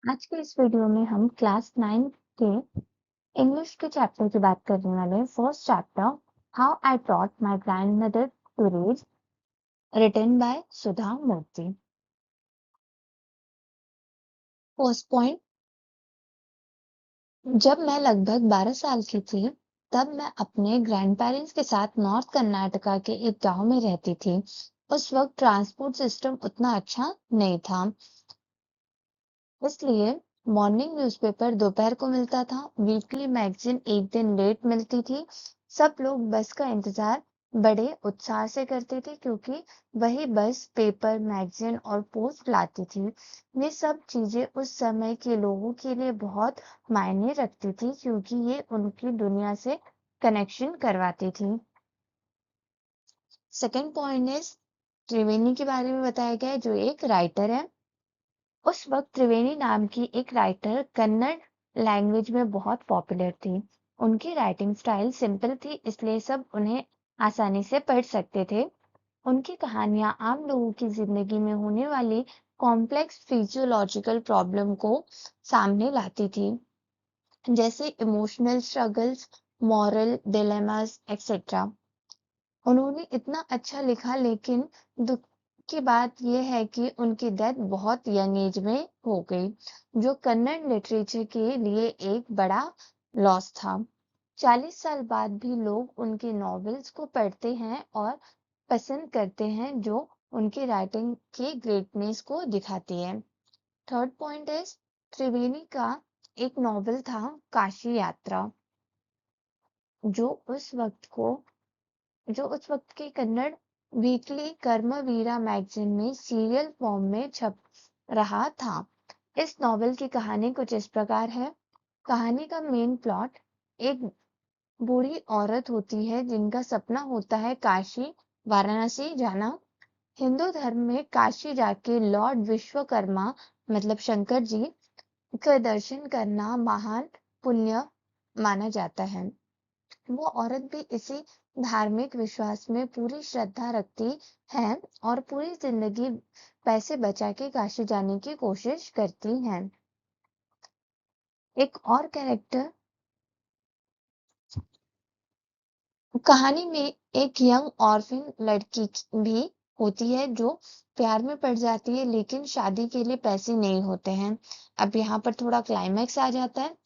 आज के इस वीडियो में हम क्लास 9 के इंग्लिश के चैप्टर की बात करने वाले हैं। First chapter, how I taught my grandmother to read, written by Sudha Murty. First point, जब मैं लगभग 12 साल की थी, तब मैं अपने ग्रैंड पेरेंट्स के साथ नॉर्थ कर्नाटका के एक गांव में रहती थी। उस वक्त ट्रांसपोर्ट सिस्टम उतना अच्छा नहीं था, इसलिए मॉर्निंग न्यूज़पेपर दोपहर को मिलता था, वीकली मैगजीन एक दिन लेट मिलती थी। सब लोग बस का इंतजार बड़े उत्साह से करते थे क्योंकि वही बस पेपर, मैगजीन और पोस्ट लाती थी। ये सब चीजें उस समय के लोगों के लिए बहुत मायने रखती थी क्योंकि ये उनकी दुनिया से कनेक्शन करवाती थी। सेकेंड पॉइंट इज त्रिवेणी के बारे में बताया गया है, जो एक राइटर है। उस वक्त त्रिवेणी नाम की एक राइटर कन्नड़ लैंग्वेज में बहुत पॉपुलर थी। उनकी राइटिंग स्टाइल सिंपल थी, इसलिए सब उन्हें आसानी से पढ़ सकते थे। उनकी कहानियां आम लोगों की जिंदगी में होने वाली कॉम्प्लेक्स फिजियोलॉजिकल प्रॉब्लम को सामने लाती थी, जैसे emotional struggles, moral dilemmas etcetera. उन्होंने इतना अच्छा लिखा, लेकिन दुख की बात यह है कि उनकी डेथ बहुत यंग एज में हो गई, जो कन्नड़ लिटरेचर के लिए एक बड़ा लॉस था। 40 साल बाद भी लोग उनके नॉवेल्स को पढ़ते हैं और पसंद करते हैं, जो उनकी राइटिंग की ग्रेटनेस को दिखाती है। थर्ड पॉइंट इज त्रिवेणी का एक नॉवेल था काशी यात्रा, जो उस वक्त को जो उस वक्त के कन्नड़ वीकली कर्मवीरा मैगजीन में सीरियल फॉर्म में छप रहा था। इस नॉवेल की कहानी कुछ इस प्रकार है। कहानी का मेन प्लॉट, एक बूढ़ी औरत होती है जिनका सपना होता है काशी वाराणसी जाना। हिंदू धर्म में काशी जाके लॉर्ड विश्वकर्मा मतलब शंकर जी का दर्शन करना महान पुण्य माना जाता है। वो औरत भी इसी धार्मिक विश्वास में पूरी श्रद्धा रखती है और पूरी जिंदगी पैसे बचा के काशी जाने की कोशिश करती हैं। एक और कैरेक्टर कहानी में एक यंग ऑर्फिन लड़की भी होती है जो प्यार में पड़ जाती है, लेकिन शादी के लिए पैसे नहीं होते हैं। अब यहाँ पर थोड़ा क्लाइमैक्स आ जाता है।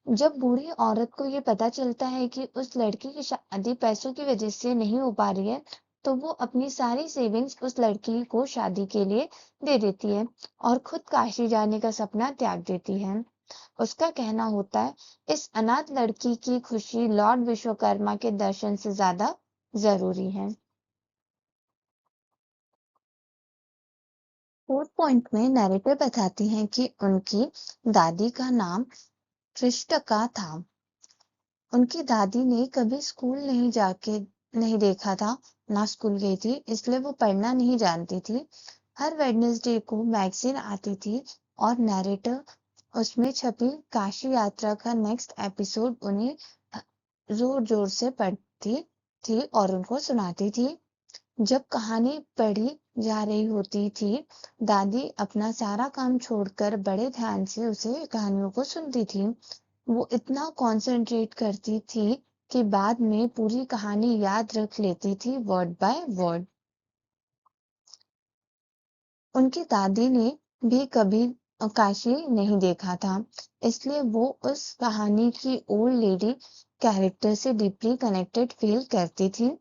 जब बूढ़ी औरत को ये पता चलता है कि उस लड़की की शादी पैसों की वजह से नहीं हो पा रही है, तो वो अपनी सारी सेविंग्स उस लड़की को शादी के लिए दे देती है और खुद काशी जाने का सपना त्याग देती है। उसका कहना होता है, इस अनाथ लड़की की खुशी लॉर्ड विश्वकर्मा के दर्शन से ज्यादा जरूरी है। फोर्थ पॉइंट में नैरेटिव बताती हैं कि उनकी दादी का नाम त्रिष्टका था। उनकी दादी ने कभी स्कूल नहीं देखा था, ना स्कूल गई थी, इसलिए वो पढ़ना नहीं जानती थी। हर वेडनेसडे को मैगजीन आती थी और नैरेटर उसमें छपी काशी यात्रा का नेक्स्ट एपिसोड उन्हें जोर जोर से पढ़ती थी और उनको सुनाती थी। जब कहानी पढ़ी जा रही होती थी, दादी अपना सारा काम छोड़कर बड़े ध्यान से उसे कहानियों को सुनती थी। वो इतना कंसंट्रेट करती थी कि बाद में पूरी कहानी याद रख लेती थी वर्ड बाय वर्ड। उनकी दादी ने भी कभी काशी नहीं देखा था, इसलिए वो उस कहानी की ओल्ड लेडी कैरेक्टर से डीपली कनेक्टेड फील करती थी।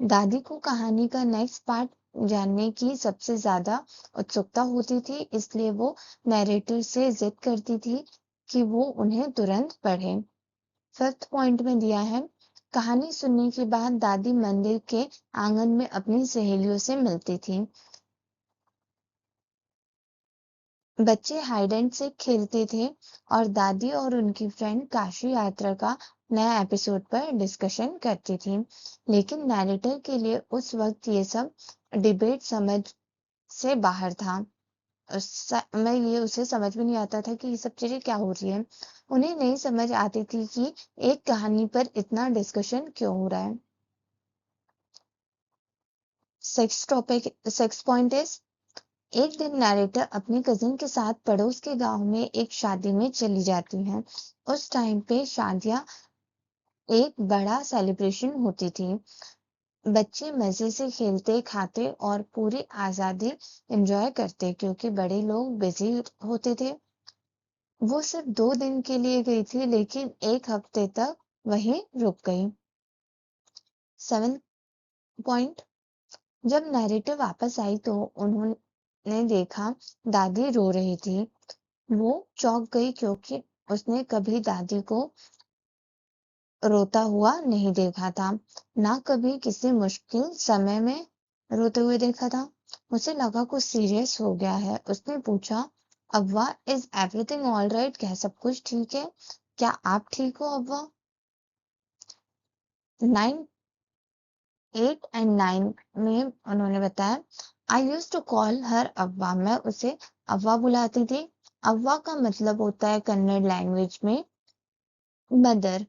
दादी को कहानी का नेक्स्ट पार्ट जानने की सबसे ज्यादा उत्सुकता होती थी, इसलिए वो नैरेटर से जिद करती थी कि वो उन्हें तुरंत पढ़े। फिफ्थ पॉइंट में दिया है, कहानी सुनने के बाद दादी मंदिर के आंगन में अपनी सहेलियों से मिलती थी। बच्चे हाइड एंड सीक खेलते थे और दादी और उनकी फ्रेंड काशी यात्रा का नया एपिसोड पर डिस्कशन करती थी। लेकिन नैरेटर के लिए उस वक्त ये सब डिबेट समझ से बाहर था। उस समय ये उसे समझ में नहीं आता था कि ये सब चीजें क्या हो रही है। उन्हें नहीं समझ आती थी कि एक कहानी पर इतना डिस्कशन क्यों हो रहा है। सेक्स पॉइंट इज एक दिन नैरेटर अपने कजिन के साथ पड़ोस के गांव में एक शादी में चली जाती हैं। उस टाइम पे शादियां एक बड़ा सेलिब्रेशन होती थी। बच्चे मजे से खेलते खाते और पूरी आजादी एंजॉय करते क्योंकि बड़े लोग बिजी होते थे। वो सिर्फ 2 दिन के लिए गई थी लेकिन एक हफ्ते तक वहीं रुक गई। 7 पॉइंट। जब नैरेटिव वापस आई तो उन्होंने देखा दादी रो रही थी। वो चौंक गई क्योंकि उसने कभी दादी को रोता हुआ नहीं देखा था, ना कभी किसी मुश्किल समय में रोते हुए देखा था। उसे लगा कुछ सीरियस हो गया है। उसने पूछा, अव्वा, इज एवरीथिंग ऑल राइट? क्या सब कुछ ठीक है? क्या आप ठीक हो अव्वा? 9, 8 एंड 9 में उन्होंने बताया, आई यूज टू कॉल हर अव्वा। मैं उसे अव्वा बुलाती थी। अव्वा का मतलब होता है कन्नड़ लैंग्वेज में मदर।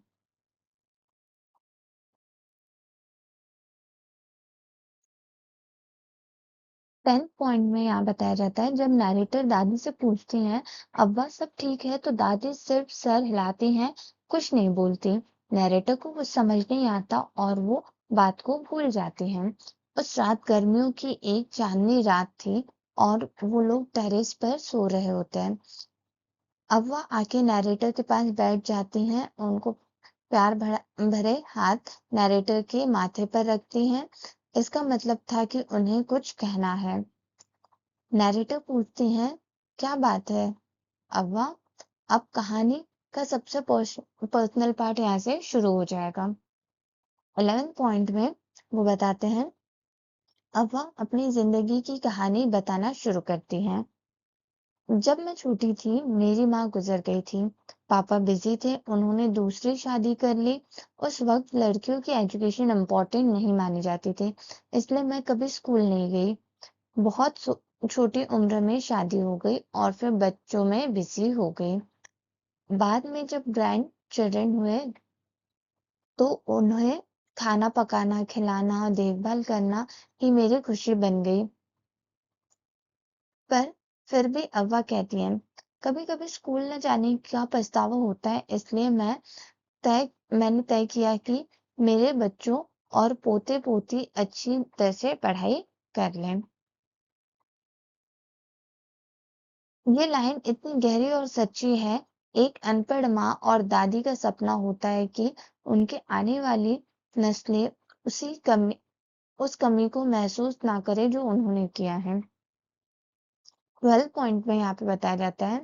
10th पॉइंट में यहाँ बताया जाता है, जब नैरेटर दादी से पूछती हैं, अव्वा सब ठीक है, तो दादी सिर्फ सर हिलाती हैं, कुछ नहीं बोलती। नैरेटर को कुछ समझ नहीं आता और वो बात को भूल जाती हैं। उस रात गर्मियों की एक चांदनी रात थी और वो लोग टेरेस पर सो रहे होते हैं। अव्वा आके नैरेटर के पास बैठ जाती हैं, उनको प्यार भरे हाथ नैरेटर के माथे पर रखती हैं। इसका मतलब था कि उन्हें कुछ कहना है। नैरेटर पूछती हैं, क्या बात है अव्वा? अब कहानी का सबसे पर्सनल पार्ट यहाँ से शुरू हो जाएगा। 11th पॉइंट में वो बताते हैं, अव्वा अपनी जिंदगी की कहानी बताना शुरू करती हैं। जब मैं छोटी थी मेरी माँ गुजर गई थी। पापा बिजी थे, उन्होंने दूसरी शादी कर ली। उस वक्त लड़कियों की एजुकेशन इम्पोर्टेंट नहीं मानी जाती थी, इसलिए मैं कभी स्कूल नहीं गई। बहुत छोटी उम्र में शादी हो गई और फिर बच्चों में बिजी हो गई। बाद में जब ग्रैंड चिल्ड्रन हुए तो उन्हें खाना पकाना, खिलाना, देखभाल करना ही मेरी खुशी बन गई। पर फिर भी अव्वा कहती हैं, कभी कभी स्कूल न जाने का पछतावा होता है, इसलिए मैंने तय किया कि मेरे बच्चों और पोते पोती अच्छी तरह से पढ़ाई कर लें। ये लाइन इतनी गहरी और सच्ची है। एक अनपढ़ माँ और दादी का सपना होता है कि उनके आने वाली नस्लें उस कमी को महसूस ना करें जो उन्होंने किया है। 12 पॉइंट में यहाँ पे बताया जाता है,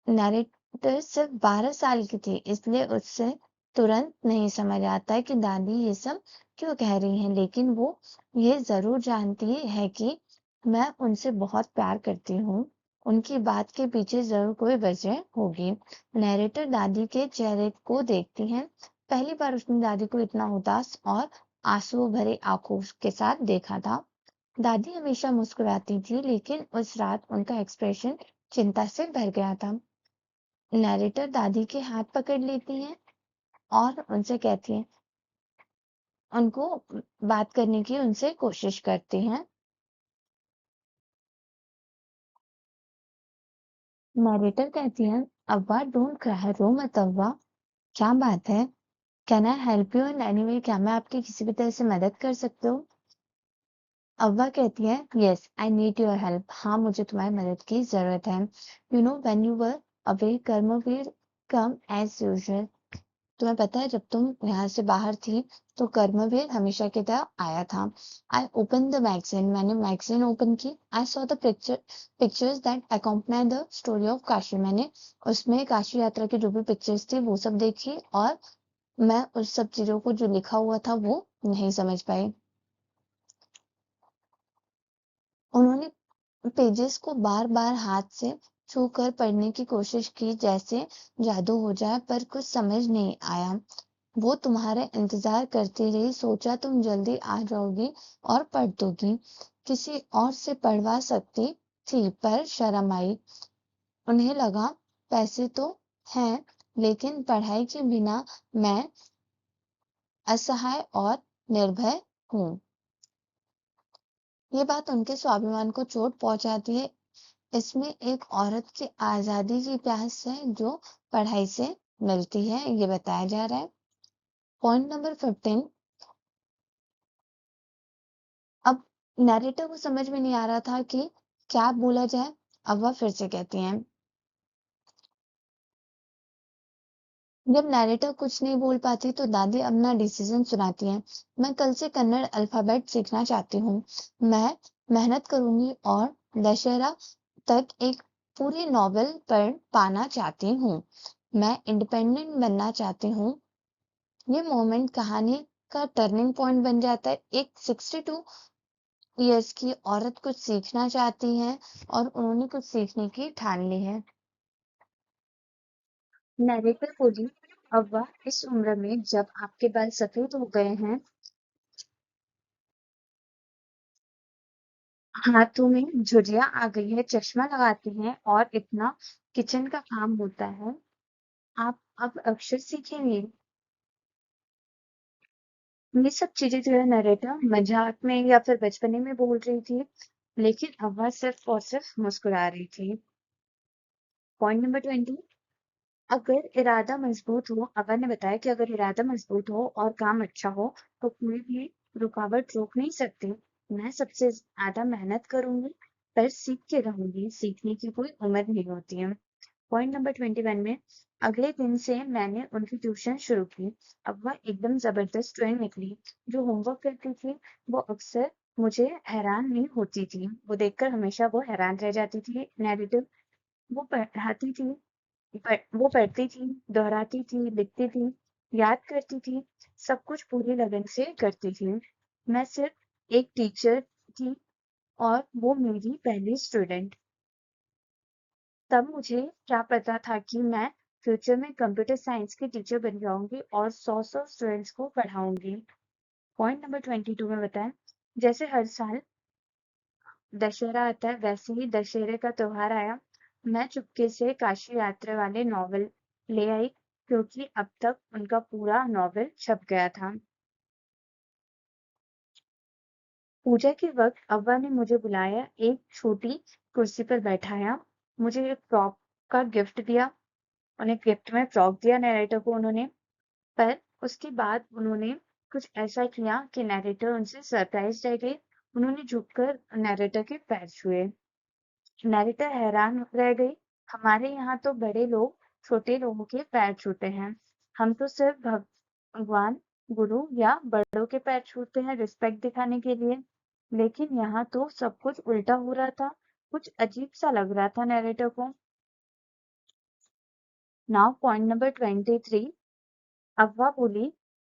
नैरेटर सिर्फ 12 साल की थी, इसलिए उससे तुरंत नहीं समझ आता कि दादी ये सब क्यों कह रही हैं, लेकिन वो ये जरूर जानती है कि मैं उनसे बहुत प्यार करती हूँ। उनकी बात के पीछे जरूर कोई वजह होगी। नैरेटर दादी के चेहरे को देखती हैं। पहली बार उसने दादी को इतना उदास और आंसू भरे आंखों के साथ देखा था। दादी हमेशा मुस्कुराती थी लेकिन उस रात उनका एक्सप्रेशन चिंता से भर गया था। नैरेटर दादी के हाथ पकड़ लेती हैं और उनसे कहती हैं, उनको बात करने की उनसे कोशिश करती हैं। नैरेटर कहती हैं, अव्वा डोंट क्राई, रो मत अव्वा, क्या बात है? Can I help you in any way? क्या मैं आपकी किसी भी तरह से मदद कर सकती हूँ? अव्वा कहती है, yes I need your help. हाँ, मुझे तुम्हारी मदद की जरूरत है। You know when you were away Karmaveer come as usual. तुम्हें पता है जब तुम यहाँ से बाहर थी तो कर्मवीर हमेशा की तरह आया था। आई ओपन द मैगजीन, मैंने मैगजीन ओपन की। I saw the pictures that accompany the story of Kashi. मैंने उसमें काशी यात्रा की जो भी पिक्चर्स थी वो सब देखी और मैं उस सब चीजों को जो लिखा हुआ था वो नहीं समझ पाई। उन्होंने पेजेस को बार बार हाथ से छू कर पढ़ने की कोशिश की जैसे जादू हो जाए, पर कुछ समझ नहीं आया। वो तुम्हारा इंतजार करती रही, सोचा तुम जल्दी आ जाओगी और पढ़ दोगी। किसी और से पढ़वा सकती थी पर शर्म आई। उन्हें लगा पैसे तो हैं लेकिन पढ़ाई के बिना मैं असहाय और निर्भय हूँ। ये बात उनके स्वाभिमान को चोट पहुंचाती है। इसमें एक औरत की आजादी की प्यास है जो पढ़ाई से मिलती है, ये बताया जा रहा है। Point number 15। अब नैरेटर को समझ में नहीं आ रहा था कि क्या बोला जाए। अब वह फिर से कहती हैं, जब नैरेटर कुछ नहीं बोल पाती तो दादी अपना डिसीजन सुनाती हैं। मैं कल से कन्नड़ अल्फाबेट सीखना चाहती हूँ। मैं मेहनत करूंगी और दशहरा तक एक पूरी नॉवेल पढ़ पाना चाहती हूँ। मैं इंडिपेंडेंट बनना चाहती हूँ। ये मोमेंट कहानी का टर्निंग पॉइंट बन जाता है। एक 62 इयर्स की औरत कुछ सीखना चाहती है और उन्होंने कुछ सीखने की ठान ली है। नैरेटर बोली, अब वह इस उम्र में जब आपके बाल सफेद हो गए हैं, हाथों में झुर्रियां आ गई है, चश्मा लगाते हैं और इतना किचन का काम होता है, आप अब अक्षर सीखेंगे। ये सब चीजें जो है नरेटर मजाक में या फिर बचपने में बोल रही थी, लेकिन अब वह सिर्फ और सिर्फ मुस्कुरा रही थी। Point number 20। अगर इरादा मजबूत हो, अगर ने बताया कि अगर इरादा मजबूत हो और काम अच्छा हो तो कोई भी रुकावट रोक नहीं सकती। मैं सबसे ज्यादा मेहनत करूंगी पर सीख के रहूंगी, सीखने की कोई उम्र नहीं होती है। पॉइंट नंबर 21 में, अगले दिन से मैंने उनकी ट्यूशन शुरू की। अब वह एकदम जबरदस्त स्टूडेंट निकली। जो होमवर्क करती थी वो अक्सर मुझे हैरान नहीं होती थी, वो देखकर हमेशा वो हैरान रह जाती थी। नैरेटिव वो पढ़ाती थी, वो पढ़ती थी, दोहराती थी, लिखती थी, याद करती थी, सब कुछ पूरी लगन से करती थी। मैं सिर्फ एक टीचर थी और वो मेरी पहली स्टूडेंट। तब मुझे क्या पता था कि मैं फ्यूचर में कंप्यूटर साइंस की टीचर बन जाऊंगी और 100 स्टूडेंट्स को पढ़ाऊंगी। पॉइंट नंबर 22 में बताएं, जैसे हर साल दशहरा आता है वैसे ही दशहरे का त्योहार आया। मैं चुपके से काशी यात्रा वाले नॉवल ले आई क्योंकि अब तक उनका पूरा नॉवल छप गया था। पूजा के वक्त अव्वा ने मुझे बुलाया, एक छोटी कुर्सी पर बैठाया, मुझे एक फ्रॉक का गिफ्ट दिया। उन्हें गिफ्ट में फ्रॉक दिया नैरेटर को उन्होंने। पर उसके बाद उन्होंने कुछ ऐसा किया कि नैरेटर उनसे सरप्राइज रह गई। उन्होंने झुककर नैरेटर के पैर छुए। नैरेटर हैरान रह गई। हमारे यहाँ तो बड़े लोग छोटे लोगों के पैर छूते हैं। हम तो सिर्फ भगवान, गुरु या बड़ों के पैर छूते हैं रिस्पेक्ट दिखाने के लिए। लेकिन यहाँ तो सब कुछ उल्टा हो रहा था। कुछ अजीब सा लग रहा था नैरेटर को। Now point number 23। अव्वा बोली,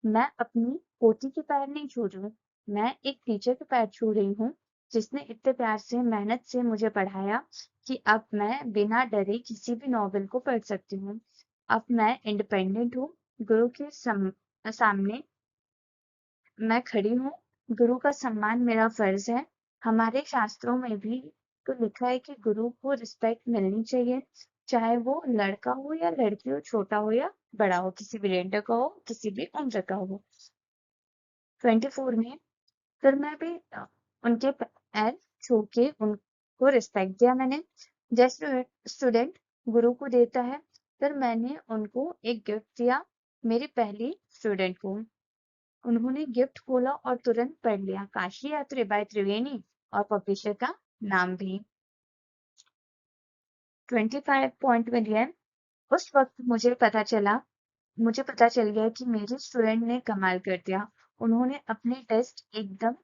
मैं अपनी पोती के पैर नहीं छू रही हूँ, मैं एक टीचर के पैर छू रही हूँ जिसने इतने प्यार से मेहनत से मुझे पढ़ाया कि अब मैं बिना डरे किसी भी नॉवेल को पढ़ सकती हूँ। अब मैं इंडिपेंडेंट हूँ, गुरु के सामने मैं खड़ी हूँ। गुरु का सम्मान मेरा फर्ज है। हमारे शास्त्रों में भी तो लिखा है कि गुरु को रिस्पेक्ट मिलनी चाहिए, चाहे वो लड़का हो या लड़की हो, छोटा हो या बड़ा हो, किसी भी जेंडर का हो, किसी भी उम्र का हो। 24 में फिर मैं भी उनके पैर छू के उनको रिस्पेक्ट दिया मैंने, जैसे स्टूडेंट गुरु को देता है। फिर मैंने उनको एक गिफ्ट दिया, मेरी पहली स्टूडेंट को। उन्होंने गिफ्ट खोला और तुरंत पढ़ लिया, काशी यात्री बाय त्रिवेणी, और पब्लिशर का नाम भी। 25 में दिया। उस वक्त मुझे पता चल गया कि मेरे स्टूडेंट ने कमाल कर दिया। उन्होंने अपने टेस्ट एकदम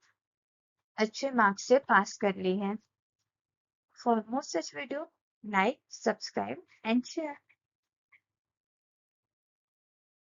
अच्छे मार्क्स से पास कर ली हैं। For more such video, like, subscribe and share.